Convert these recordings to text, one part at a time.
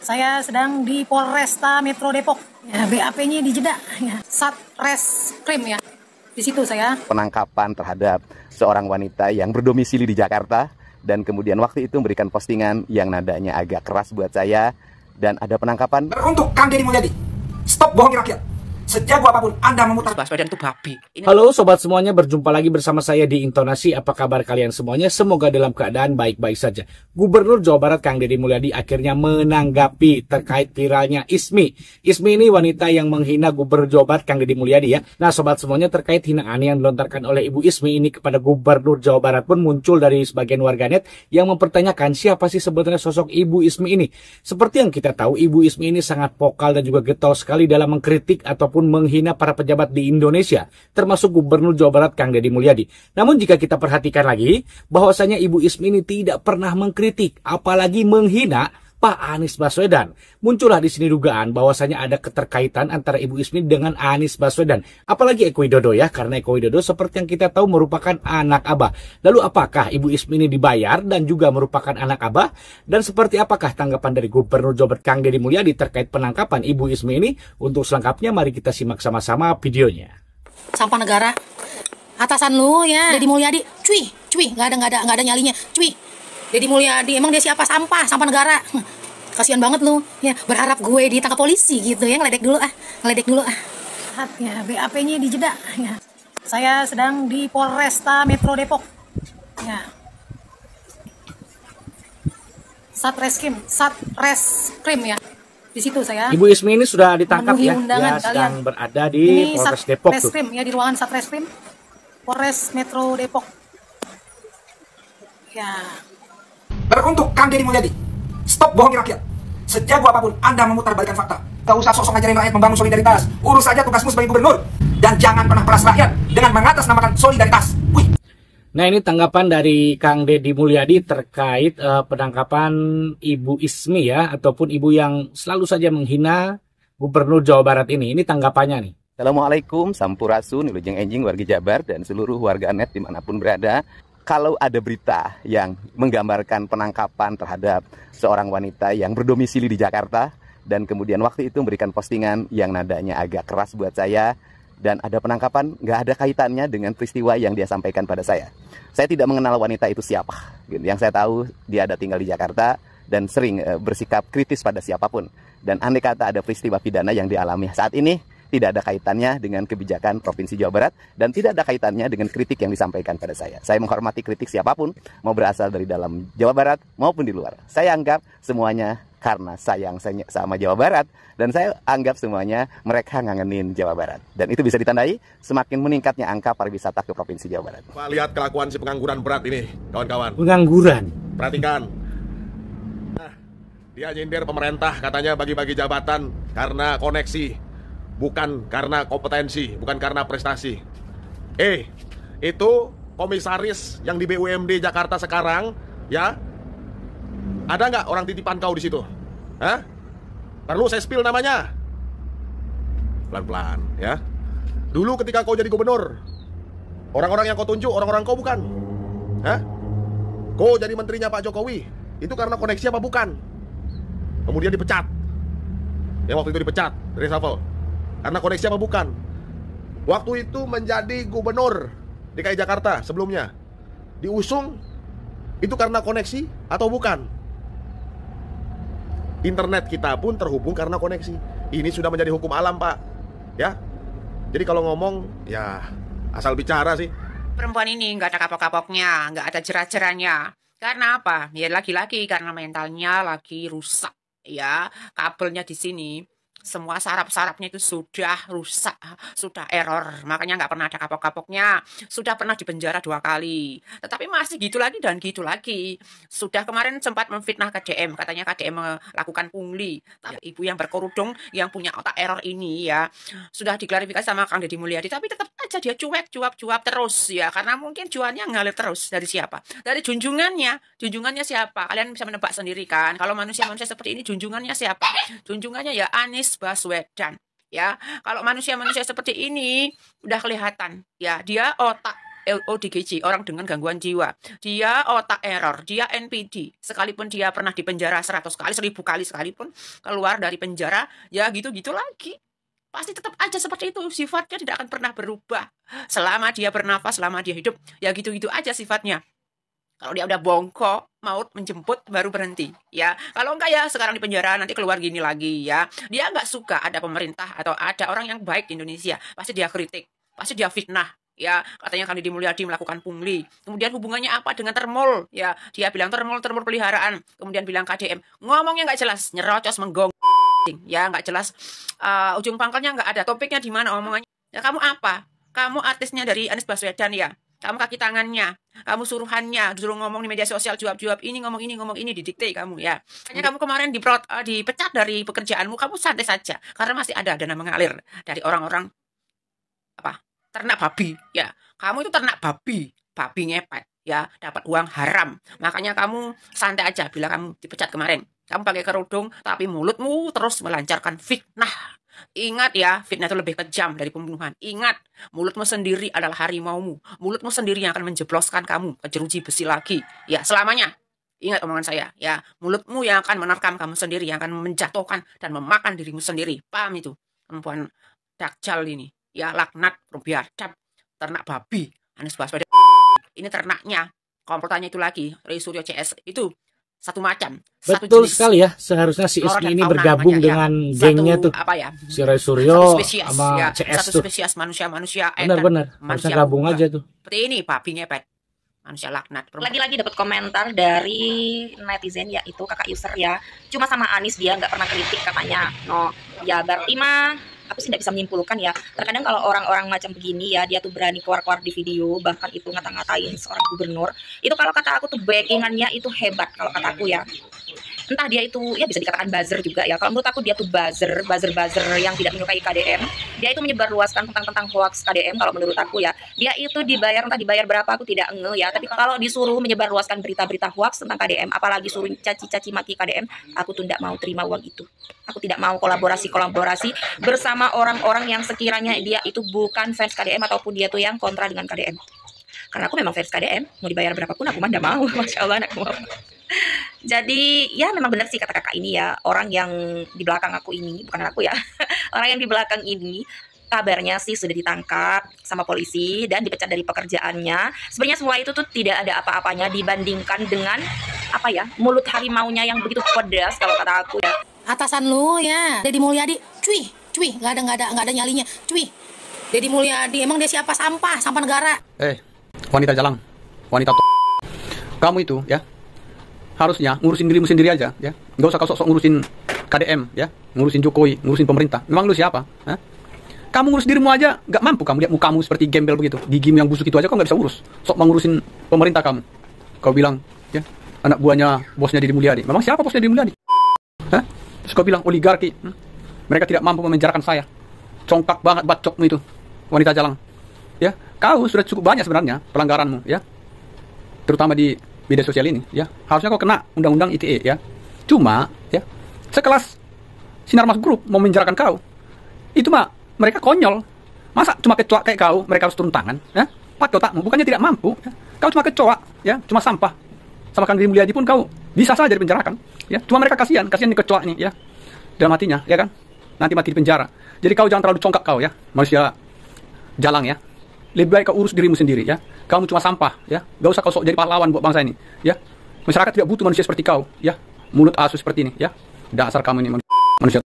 Saya sedang di Polresta Metro Depok. Ya, BAP-nya di Jeddah. Ya, Satreskrim ya. Di situ saya. Penangkapan terhadap seorang wanita yang berdomisili di Jakarta dan kemudian waktu itu memberikan postingan yang nadanya agak keras buat saya dan ada penangkapan. Untuk Kang Deddy Mulyadi, stop bohongi rakyat. Sejago apapun Anda memutar Baswedan itu babi. Halo sobat semuanya, berjumpa lagi bersama saya di Intonasi. Apa kabar kalian semuanya? Semoga dalam keadaan baik-baik saja. Gubernur Jawa Barat Kang Deddy Mulyadi akhirnya menanggapi terkait viralnya Ismi. Ismi ini wanita yang menghina Gubernur Jawa Barat Kang Deddy Mulyadi ya. Nah sobat semuanya, terkait hinaan yang dilontarkan oleh Ibu Ismi ini kepada Gubernur Jawa Barat pun muncul dari sebagian warganet yang mempertanyakan siapa sih sebenarnya sosok Ibu Ismi ini. Seperti yang kita tahu, Ibu Ismi ini sangat vokal dan juga getol sekali dalam mengkritik ataupun menghina para pejabat di Indonesia, termasuk Gubernur Jawa Barat Kang Deddy Mulyadi. Namun jika kita perhatikan lagi, bahwasanya Ibu Ismi ini tidak pernah mengkritik, apalagi menghina Pak Anies Baswedan. Muncullah di sini dugaan bahwasanya ada keterkaitan antara Ibu Ismi dengan Anies Baswedan. Apalagi Eko Widodo ya, karena Eko Widodo seperti yang kita tahu merupakan anak Abah. Lalu apakah Ibu Ismi ini dibayar dan juga merupakan anak Abah? Dan seperti apakah tanggapan dari Gubernur Jawa Barat Kang Deddy Mulyadi terkait penangkapan Ibu Ismi ini? Untuk selengkapnya mari kita simak sama-sama videonya. Sampah negara. Atasan lu ya, Deddy Mulyadi. Cuy, nggak ada nyalinya. Cuy. Deddy Mulyadi, emang dia siapa? Sampah negara. Kasihan banget lu. Ya, berharap gue ditangkap polisi gitu ya. Ngeledek dulu ah. Ya, BAP-nya di Jeddah. Ya. Saya sedang di Polresta Metro Depok. Ya. Satreskrim ya. Di situ saya. Ibu Ismi ini sudah ditangkap ya. Dia sedang berada di Polres Depok tuh. Ya, di ruangan Satreskrim Polres Metro Depok. Ya. Untuk Kang Deddy Mulyadi, stop bohongi rakyat. Sejago apapun Anda memutarbalikkan fakta. Gak usah sosok ngajarin rakyat membangun solidaritas. Urus saja tugasmu sebagai gubernur. Dan jangan pernah peras rakyat dengan mengatasnamakan solidaritas. Wih. Nah ini tanggapan dari Kang Deddy Mulyadi terkait penangkapan Ibu Ismi ya, ataupun ibu yang selalu saja menghina Gubernur Jawa Barat ini. Ini tanggapannya nih. Assalamualaikum, Sampurasun, Wilujeng Enjing, warga Jabar dan seluruh warga net dimanapun berada. Kalau ada berita yang menggambarkan penangkapan terhadap seorang wanita yang berdomisili di Jakarta dan kemudian waktu itu memberikan postingan yang nadanya agak keras buat saya dan ada penangkapan, nggak ada kaitannya dengan peristiwa yang dia sampaikan pada saya. Saya tidak mengenal wanita itu siapa. Yang saya tahu dia ada tinggal di Jakarta dan sering bersikap kritis pada siapapun. Dan andai kata ada peristiwa pidana yang dialami saat ini, tidak ada kaitannya dengan kebijakan Provinsi Jawa Barat dan tidak ada kaitannya dengan kritik yang disampaikan pada saya. Saya menghormati kritik siapapun, mau berasal dari dalam Jawa Barat maupun di luar. Saya anggap semuanya karena sayang sama Jawa Barat dan saya anggap semuanya mereka ngangenin Jawa Barat. Dan itu bisa ditandai semakin meningkatnya angka pariwisata ke Provinsi Jawa Barat. Lihat kelakuan si pengangguran berat ini, kawan-kawan. Pengangguran. Perhatikan. Nah, dia nyindir pemerintah katanya bagi-bagi jabatan karena koneksi. Bukan karena kompetensi, bukan karena prestasi. Itu komisaris yang di BUMD Jakarta sekarang, ya. Ada nggak orang titipan kau di situ? Hah? Perlu saya spill namanya? Pelan-pelan, ya. Dulu ketika kau jadi gubernur, orang-orang yang kau tunjuk, orang-orang kau bukan. Hah? Kau jadi menterinya Pak Jokowi, itu karena koneksi apa bukan? Kemudian dipecat. Yang waktu itu dipecat, reshuffle. Karena koneksi apa bukan? Waktu itu menjadi gubernur DKI Jakarta sebelumnya diusung, itu karena koneksi atau bukan? Internet kita pun terhubung karena koneksi. Ini sudah menjadi hukum alam, Pak. Ya. Jadi kalau ngomong, ya asal bicara sih. Perempuan ini nggak ada kapok-kapoknya, nggak ada jerat-jerannya. Karena apa? Ya lagi-lagi karena mentalnya lagi rusak. Ya, kabelnya di sini. Semua saraf-sarafnya itu sudah rusak, sudah error. Makanya nggak pernah ada kapok-kapoknya. Sudah pernah dipenjara 2 kali. Tetapi masih gitu lagi dan gitu lagi. Sudah kemarin sempat memfitnah KDM. Katanya KDM melakukan pungli. Tapi ibu yang berkerudung, yang punya otak error ini ya, sudah diklarifikasi sama Kang Deddy Mulyadi. Tapi tetap aja dia cuek, cuap terus ya. Karena mungkin cuannya ngalir terus. Dari siapa? Dari junjungannya. Junjungannya siapa? Kalian bisa menebak sendiri kan. Kalau manusia-manusia seperti ini, junjungannya siapa? Junjungannya ya Anies Baswedan ya. Kalau manusia-manusia seperti ini udah kelihatan ya, dia otak ODGJ, orang dengan gangguan jiwa. Dia otak error, dia NPD. Sekalipun dia pernah di penjara 100 kali, 1000 kali sekalipun keluar dari penjara, ya gitu-gitu lagi. Pasti tetap aja seperti itu. Sifatnya tidak akan pernah berubah. Selama dia bernafas, selama dia hidup, ya gitu-gitu aja sifatnya. Kalau dia udah bongkok, maut menjemput, baru berhenti. Ya, kalau enggak ya sekarang di penjara, nanti keluar gini lagi ya. Dia nggak suka ada pemerintah atau ada orang yang baik di Indonesia. Pasti dia kritik, pasti dia fitnah. Ya, katanya Kang Deddy Mulyadi melakukan pungli. Kemudian hubungannya apa dengan termol? Ya, dia bilang termol peliharaan. Kemudian bilang KDM. Ngomongnya nggak jelas, nyerocos menggong. Ya, nggak jelas. Ujung pangkalnya nggak ada. Topiknya di mana omongannya? Ya, kamu apa? Kamu artisnya dari Anies Baswedan ya? Kamu kaki tangannya, kamu suruhannya, disuruh ngomong di media sosial, jawab-jawab ini, ngomong ini, didikte kamu ya. Makanya kamu kemarin dipecat dari pekerjaanmu, kamu santai saja. Karena masih ada dana mengalir dari orang-orang ternak babi ya. Kamu itu ternak babi ngepet ya, dapat uang haram. Makanya kamu santai aja bila kamu dipecat kemarin. Kamu pakai kerudung tapi mulutmu terus melancarkan fitnah. Ingat ya, fitnah itu lebih kejam dari pembunuhan. Ingat, mulutmu sendiri adalah harimaumu. Mulutmu sendiri yang akan menjebloskan kamu ke jeruji besi lagi. Ya, selamanya. Ingat omongan saya ya, mulutmu yang akan menerkam kamu sendiri, yang akan menjatuhkan dan memakan dirimu sendiri. Paham itu? Perempuan dakjal ini. Ya, laknat, biadab, ternak babi, Anies Baswedan. Ini ternaknya, komplotannya itu lagi, Ray Suryo CS, itu satu macam. Betul sekali ya, seharusnya si Ismi ini bergabung dengan gengnya tuh. Si Ray Suryo sama CS satu spesies manusia-manusia. Benar-benar, harusnya gabung aja tuh. Seperti ini, babi ngepet. Manusia laknat. Lagi-lagi dapat komentar dari netizen, yaitu kakak user ya. Cuma sama Anies dia nggak pernah kritik katanya. No, ya berarti mah aku sih tidak bisa menyimpulkan ya. Terkadang kalau orang-orang macam begini ya, dia tuh berani keluar-keluar di video, bahkan itu ngata-ngatain seorang gubernur. Itu kalau kata aku tuh backingannya itu hebat kalau kata aku ya. Entah dia itu ya bisa dikatakan buzzer juga ya. Kalau menurut aku dia tuh buzzer yang tidak menyukai KDM. Dia itu menyebarluaskan tentang hoax KDM kalau menurut aku ya. Dia itu dibayar, entah dibayar berapa aku tidak nge ya. Tapi kalau disuruh menyebarluaskan berita-berita hoax tentang KDM, apalagi suruh caci-caci maki KDM, aku tuh tidak mau terima uang itu. Aku tidak mau kolaborasi bersama orang-orang yang sekiranya dia itu bukan fans KDM ataupun dia tuh yang kontra dengan KDM. Karena aku memang fans KDM, mau dibayar berapapun aku mah tidak mau. Masya Allah, aku mau. Jadi ya memang benar sih kata kakak ini ya, orang yang di belakang aku ini, bukan aku ya, orang yang di belakang ini kabarnya sih sudah ditangkap sama polisi dan dipecat dari pekerjaannya. Sebenarnya semua itu tuh tidak ada apa-apanya dibandingkan dengan mulut harimaunya yang begitu pedas kalau kata aku ya. Atasan lu ya, Deddy Mulyadi, cuy, nggak ada nyalinya, cuy. Deddy Mulyadi emang dia siapa? Sampah negara. Wanita jalang, wanita kamu itu ya harusnya ngurusin dirimu sendiri aja ya, nggak usah kau sok-sok ngurusin KDM ya, ngurusin Jokowi, ngurusin pemerintah. Memang lu siapa? Hah? Kamu ngurus dirimu aja nggak mampu. Kamu lihat mukamu seperti gembel begitu, gigi yang busuk itu aja kau nggak bisa urus, sok mengurusin pemerintah kamu. Kau bilang ya anak buahnya bosnya Deddy Mulyadi. Memang siapa bosnya Deddy Mulyadi? Hah? Terus kau bilang oligarki, mereka tidak mampu memenjarakan saya. Congkak banget bacokmu itu, wanita jalang ya. Kau sudah cukup banyak sebenarnya pelanggaranmu ya, terutama di media sosial ini ya. Harusnya kau kena undang-undang ITE ya. Cuma ya sekelas Sinarmas Group mau menjarakan kau, itu mah mereka konyol. Masa cuma kecoa kayak kau mereka harus turun tangan ya? Pakai otakmu, bukannya tidak mampu ya. Kau cuma kecoa ya, cuma sampah. Sama Kang Deddy Mulyadi pun kau bisa saja dipenjarakan ya. Cuma mereka kasihan nih kecoa ini ya, dalam hatinya ya kan, nanti mati di penjara. Jadi kau jangan terlalu congkak kau ya, manusia jalang ya. Lebih baik kau urus dirimu sendiri ya. Kamu cuma sampah ya. Gak usah kau sok jadi pahlawan buat bangsa ini ya. Masyarakat tidak butuh manusia seperti kau ya. Mulut asu seperti ini ya. Dasar kamu ini manusia.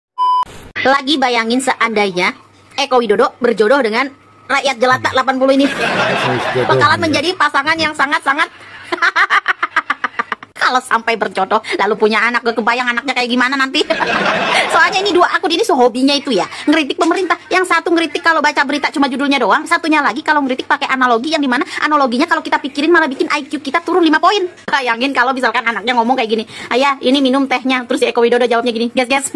Lagi bayangin seandainya Eko Widodo berjodoh dengan rakyat jelata 80 ini. Bakalan menjadi pasangan yang sangat-sangat kalau sampai berjodoh lalu punya anak, gue kebayang anaknya kayak gimana nanti. Soalnya ini dua akun ini hobinya itu ya ngeritik pemerintah. Yang satu ngeritik kalau baca berita cuma judulnya doang, satunya lagi kalau ngeritik pakai analogi, yang dimana analoginya kalau kita pikirin malah bikin IQ kita turun 5 poin. Bayangin kalau misalkan anaknya ngomong kayak gini, ayah ini minum tehnya, terus si Eko Widodo jawabnya gini, guys guys,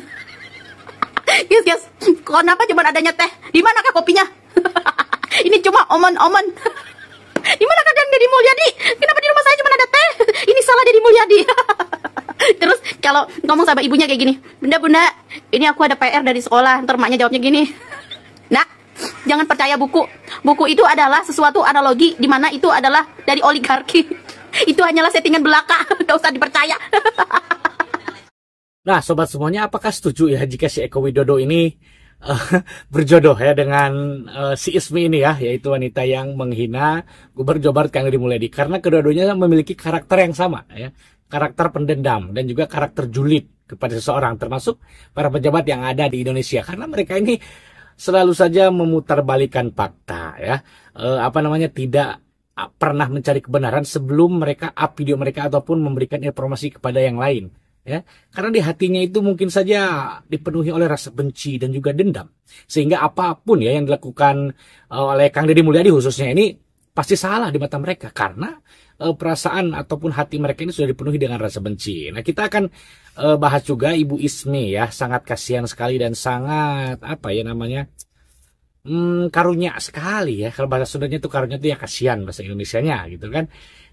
kenapa cuma adanya teh, di mana kah kopinya? Ini cuma omon-omon. Di mana Kang Deddy Mulyadi? Kenapa di rumah saya cuma ada teh? Ini salah Deddy Mulyadi. Terus kalau ngomong sama ibunya kayak gini, bunda, ini aku ada PR dari sekolah. Ntar maknya jawabnya gini, nak, Jangan percaya buku. Buku itu adalah sesuatu analogi di mana itu adalah dari oligarki. Itu hanyalah settingan belaka, nggak usah dipercaya. Nah, sobat semuanya, apakah setuju ya jika si Eko Widodo ini berjodoh ya dengan si Ismi ini ya, yaitu wanita yang menghina Gubernur Jawa Barat Kang Deddy Mulyadi, karena kedua-duanya memiliki karakter yang sama ya, karakter pendendam dan juga karakter julid kepada seseorang, termasuk para pejabat yang ada di Indonesia, karena mereka ini selalu saja memutarbalikan fakta ya, tidak pernah mencari kebenaran sebelum mereka up video mereka ataupun memberikan informasi kepada yang lain. Ya, karena di hatinya itu mungkin saja dipenuhi oleh rasa benci dan juga dendam, sehingga apapun ya yang dilakukan oleh Kang Deddy Mulyadi khususnya ini pasti salah di mata mereka, karena perasaan ataupun hati mereka ini sudah dipenuhi dengan rasa benci. Nah, kita akan bahas juga Ibu Ismi ya, sangat kasihan sekali dan sangat karunya sekali ya. Kalau bahasa Sundanya itu karunya itu ya kasihan bahasa Indonesianya gitu kan.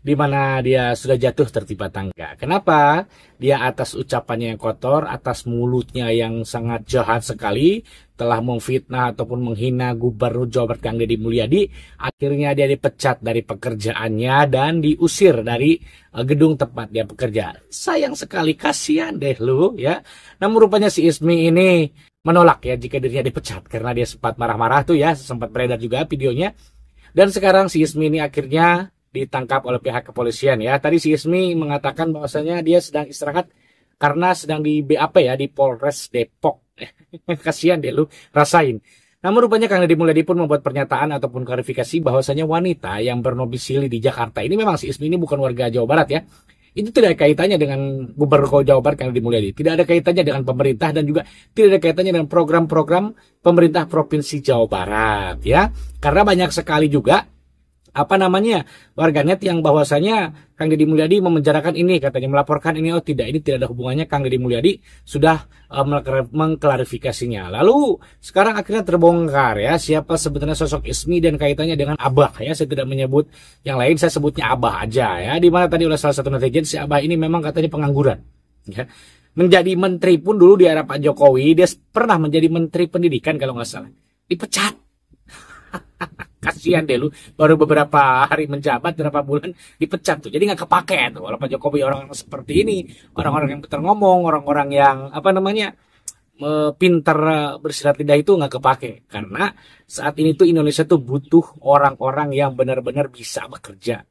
Dimana dia sudah jatuh tertimpa tangga. Kenapa? Dia atas ucapannya yang kotor, atas mulutnya yang sangat jahat sekali, telah memfitnah ataupun menghina Gubernur Jawa Barat Kang Deddy Mulyadi. Akhirnya dia dipecat dari pekerjaannya dan diusir dari gedung tempat dia bekerja. Sayang sekali, kasihan deh lu ya. Namun rupanya si Ismi ini menolak ya jika dirinya dipecat, karena dia sempat marah-marah tuh ya, sempat beredar juga videonya. Dan sekarang si Ismi ini akhirnya ditangkap oleh pihak kepolisian ya. Tadi si Ismi mengatakan bahwasanya dia sedang istirahat karena sedang di BAP ya, di Polres Depok. Kasihan deh lu, rasain. Namun rupanya Kang Deddy Mulyadi pun membuat pernyataan ataupun klarifikasi bahwasanya wanita yang bernomisili di Jakarta ini, memang si Ismi ini bukan warga Jawa Barat ya. Itu tidak ada kaitannya dengan Gubernur Jawa Barat Kang Deddy Mulyadi. Tidak ada kaitannya dengan pemerintah dan juga tidak ada kaitannya dengan program-program pemerintah Provinsi Jawa Barat ya. Karena banyak sekali juga warganet yang bahwasanya Kang Deddy Mulyadi memenjarakan ini, katanya melaporkan ini. Oh tidak, ini tidak ada hubungannya. Kang Deddy Mulyadi sudah mengklarifikasinya. Lalu sekarang akhirnya terbongkar ya siapa sebenarnya sosok Ismi dan kaitannya dengan Abah ya. Saya tidak menyebut yang lain, saya sebutnya Abah aja ya. Dimana tadi oleh salah satu netizen, si Abah ini memang katanya pengangguran ya. Menjadi menteri pun dulu di era Pak Jokowi, dia pernah menjadi menteri pendidikan kalau nggak salah, dipecat. Kasihan deh lu, baru beberapa hari menjabat, berapa bulan dipecat tuh. Jadi nggak kepake tuh. Kalau Pak Jokowi orang-orang seperti ini, orang-orang yang pintar ngomong, orang-orang yang pintar bersilat lidah itu nggak kepake. Karena saat ini tuh Indonesia tuh butuh orang-orang yang benar-benar bisa bekerja,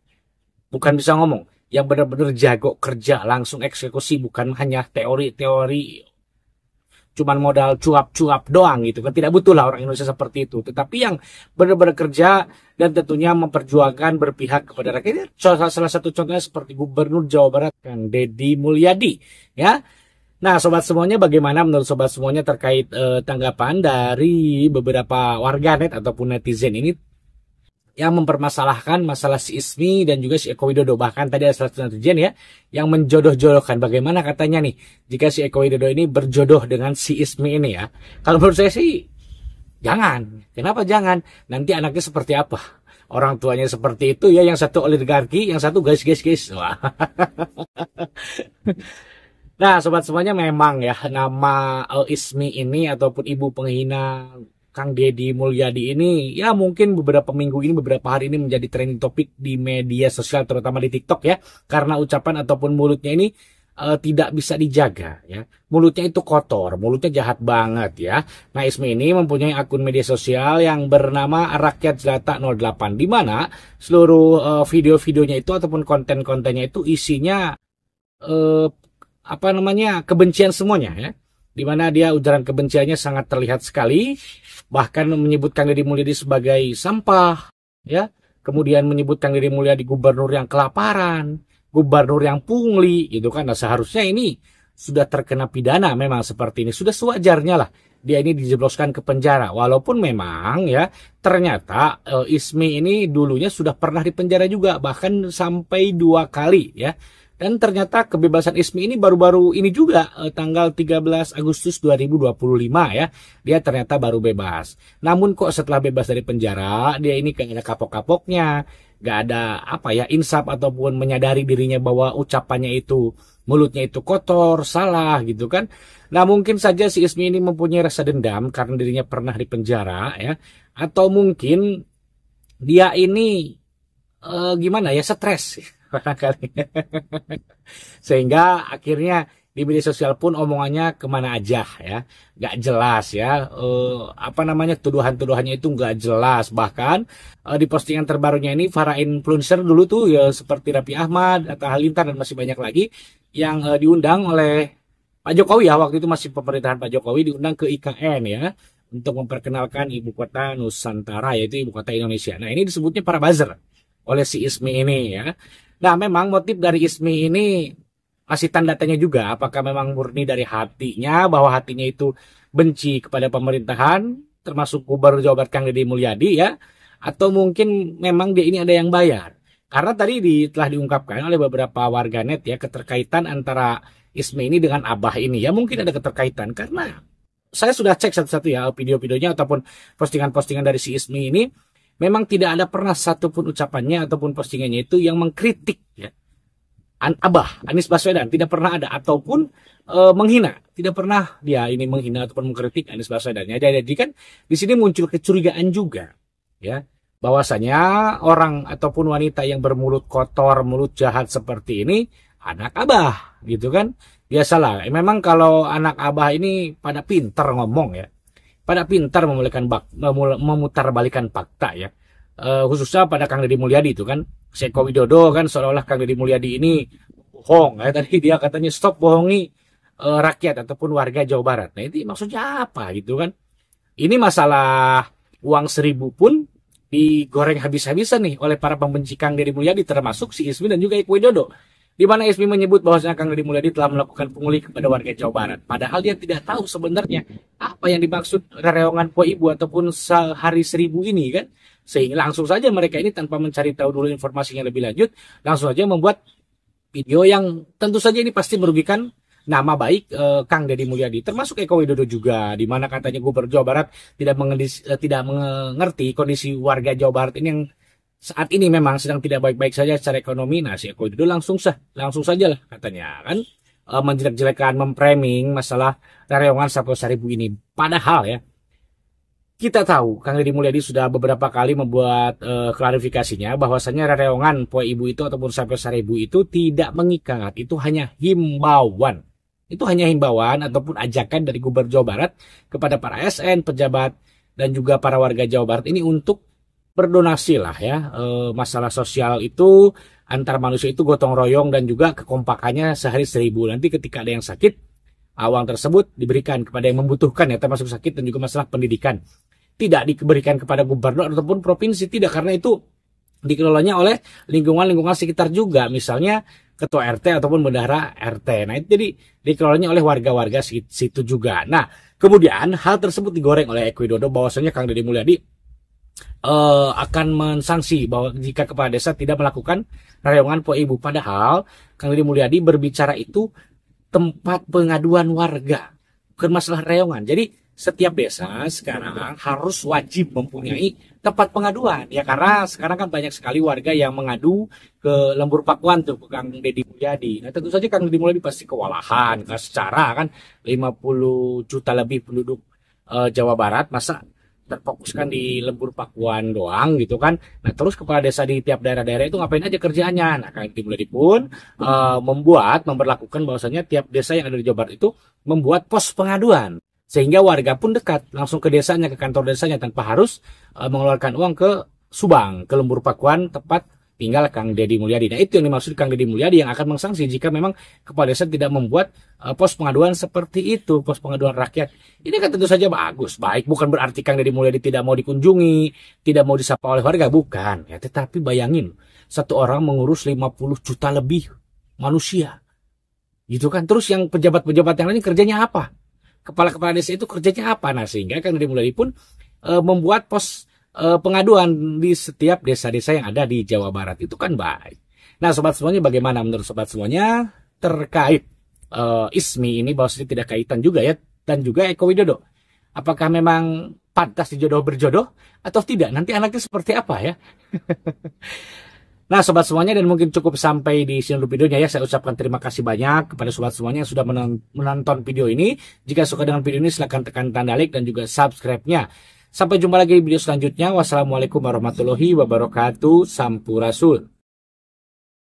bukan bisa ngomong, yang benar-benar jago kerja, langsung eksekusi, bukan hanya teori-teori cuman modal cuap-cuap doang gitu kan. Tidak butuh lah orang Indonesia seperti itu, tetapi yang benar-benar kerja dan tentunya memperjuangkan berpihak kepada rakyat. Salah satu contohnya seperti Gubernur Jawa Barat Kang Deddy Mulyadi ya. Nah, sobat semuanya, bagaimana menurut sobat semuanya terkait tanggapan dari beberapa warganet ataupun netizen ini yang mempermasalahkan masalah si Ismi dan juga si Eko Widodo? Bahkan tadi ada salah satu netizen ya yang menjodoh-jodohkan, bagaimana katanya nih jika si Eko Widodo ini berjodoh dengan si Ismi ini ya. Kalau menurut saya sih jangan. Kenapa jangan? Nanti anaknya seperti apa? Orang tuanya seperti itu ya, yang satu oligarki, yang satu guys. Wah. Nah, sobat semuanya, memang ya nama Ismi ini ataupun ibu penghina Kang Deddy Mulyadi ini ya mungkin beberapa hari ini menjadi trending topik di media sosial, terutama di TikTok ya, karena ucapan ataupun mulutnya ini tidak bisa dijaga ya. Mulutnya itu kotor, mulutnya jahat banget ya. Nah, Ismi ini mempunyai akun media sosial yang bernama Rakyat Jelata 08, di mana seluruh video-videonya itu ataupun konten-kontennya itu isinya kebencian semuanya ya. Di mana dia ujaran kebenciannya sangat terlihat sekali, bahkan menyebut Kang Deddy Mulyadi sebagai sampah ya, kemudian menyebut Kang Deddy Mulyadi gubernur yang kelaparan, gubernur yang pungli gitu kan. Nah, seharusnya ini sudah terkena pidana, memang seperti ini sudah sewajarnya lah dia ini dijebloskan ke penjara. Walaupun memang ya ternyata Ismi ini dulunya sudah pernah dipenjara juga, bahkan sampai 2 kali ya. Dan ternyata kebebasan Ismi ini baru-baru ini juga, tanggal 13 Agustus 2025 ya. Dia ternyata baru bebas. Namun kok setelah bebas dari penjara, dia ini gak ada kapok-kapoknya, gak ada insaf ataupun menyadari dirinya bahwa ucapannya itu mulutnya itu kotor, salah gitu kan. Nah mungkin saja si Ismi ini mempunyai rasa dendam karena dirinya pernah dipenjara ya, atau mungkin dia ini gimana ya, stres barangkali. Sehingga akhirnya di media sosial pun omongannya kemana aja ya, nggak jelas ya, tuduhannya itu nggak jelas. Bahkan di postingan terbarunya ini para influencer dulu tuh ya seperti Raffi Ahmad, Atta Halilintar dan masih banyak lagi yang diundang oleh Pak Jokowi ya, waktu itu masih pemerintahan Pak Jokowi, diundang ke IKN ya untuk memperkenalkan ibu kota Nusantara, yaitu ibu kota Indonesia. Nah ini disebutnya para buzzer oleh si Ismi ini ya. Nah memang motif dari Ismi ini masih tanda tanya juga, apakah memang murni dari hatinya, bahwa hatinya itu benci kepada pemerintahan, termasuk Gubernur Jawa Barat Kang Deddy Mulyadi ya, atau mungkin memang dia ini ada yang bayar. Karena tadi telah diungkapkan oleh beberapa warganet ya, keterkaitan antara Ismi ini dengan Abah ini ya, mungkin ada keterkaitan karena saya sudah cek satu-satu ya video-videonya ataupun postingan-postingan dari si Ismi ini, memang tidak ada pernah satupun ucapannya ataupun postingannya itu yang mengkritik ya Abah Anies Baswedan, tidak pernah ada, ataupun menghina, tidak pernah dia ini menghina ataupun mengkritik Anies Baswedan. Ya, jadi kan di sini muncul kecurigaan juga, ya, bahwasanya orang ataupun wanita yang bermulut kotor, mulut jahat seperti ini anak Abah, gitu kan? Biasalah, memang kalau anak Abah ini pada pintar ngomong ya, pada pintar memutarbalikan fakta ya. Khususnya pada Kang Deddy Mulyadi itu kan, Eko Widodo kan seolah-olah Kang Deddy Mulyadi ini bohong ya, tadi dia katanya stop bohongi rakyat ataupun warga Jawa Barat. Nah itu maksudnya apa gitu kan? Ini masalah uang 1.000 pun digoreng habis-habisan nih oleh para pembenci Kang Deddy Mulyadi, termasuk si Ismi dan juga Eko Widodo. Di mana Ismi menyebut bahwasanya Kang Deddy Mulyadi telah melakukan pungli kepada warga Jawa Barat. Padahal dia tidak tahu sebenarnya apa yang dimaksud rereongan Po Ibu ataupun sehari 1.000 ini kan. Sehingga langsung saja mereka ini tanpa mencari tahu dulu informasinya lebih lanjut, langsung saja membuat video yang tentu saja ini pasti merugikan nama baik Kang Deddy Mulyadi, termasuk Eko Widodo juga, di mana katanya Gubernur Jawa Barat tidak mengerti kondisi warga Jawa Barat ini yang saat ini memang sedang tidak baik-baik saja secara ekonomi. Nah si Eko Widodo langsung saja lah katanya kan menjelek-jelekan, memframing masalah rereongan 1.000 ini. Padahal ya, kita tahu Kang Deddy Mulyadi sudah beberapa kali membuat klarifikasinya bahwasannya rereongan Po Ibu itu ataupun 1.000 itu tidak mengikat, itu hanya himbauan. Itu hanya himbauan ataupun ajakan dari Gubernur Jawa Barat kepada para ASN, pejabat dan juga para warga Jawa Barat ini untuk berdonasi lah ya. Masalah sosial itu antar manusia itu gotong royong dan juga kekompakannya sehari 1.000. Nanti ketika ada yang sakit, uang tersebut diberikan kepada yang membutuhkan ya, termasuk sakit dan juga masalah pendidikan. Tidak diberikan kepada gubernur ataupun provinsi, tidak, karena itu dikelolanya oleh lingkungan-lingkungan sekitar juga, misalnya ketua RT ataupun bendahara RT. Nah itu jadi dikelolanya oleh warga-warga situ juga. Nah kemudian hal tersebut digoreng oleh Eko Widodo bahwasanya Kang Deddy Mulyadi akan mensanksi bahwa jika kepala desa tidak melakukan rereongan Po Ibu. Padahal Kang Deddy Mulyadi berbicara itu tempat pengaduan warga, bukan masalah reongan. Jadi setiap desa sekarang harus wajib mempunyai tempat pengaduan ya, karena sekarang kan banyak sekali warga yang mengadu ke Lembur Pakuan tuh ke Kang Deddy Mulyadi. Nah tentu saja Kang Deddy Mulyadi pasti kewalahan, kan secara kan 50 juta lebih penduduk Jawa Barat, masa terfokuskan di Lembur Pakuan doang gitu kan. Nah terus kepala desa di tiap daerah-daerah itu ngapain aja kerjaannya. Nah Kang Deddy Mulyadi pun memberlakukan bahwasanya tiap desa yang ada di Jawa Barat itu membuat pos pengaduan, sehingga warga pun dekat langsung ke desanya, ke kantor desanya, tanpa harus mengeluarkan uang ke Subang, ke Lembur Pakuan tempat tinggal Kang Deddy Mulyadi. Nah itu yang dimaksud Kang Deddy Mulyadi yang akan mensanksi jika memang kepala desa tidak membuat pos pengaduan seperti itu, pos pengaduan rakyat. Ini kan tentu saja bagus, baik, bukan berarti Kang Deddy Mulyadi tidak mau dikunjungi, tidak mau disapa oleh warga, bukan ya. Tetapi bayangin, satu orang mengurus 50 juta lebih manusia gitu kan. Terus yang pejabat-pejabat yang lain kerjanya apa? Kepala-kepala desa itu kerjanya apa? Nah sehingga Kang Deddy Mulyadi pun membuat pos pengaduan di setiap desa-desa yang ada di Jawa Barat. Itu kan baik. Nah sobat semuanya, bagaimana menurut sobat semuanya terkait Ismi ini, bahwasanya tidak kaitan juga ya, dan juga Eko Widodo? Apakah memang pantas berjodoh atau tidak? Nanti anaknya seperti apa ya? Nah sobat semuanya, dan mungkin cukup sampai di sini dulu videonya ya. Saya ucapkan terima kasih banyak kepada sobat semuanya yang sudah menonton video ini. Jika suka dengan video ini silahkan tekan tanda like dan juga subscribe-nya. Sampai jumpa lagi di video selanjutnya. Wassalamualaikum warahmatullahi wabarakatuh. Sampurasun.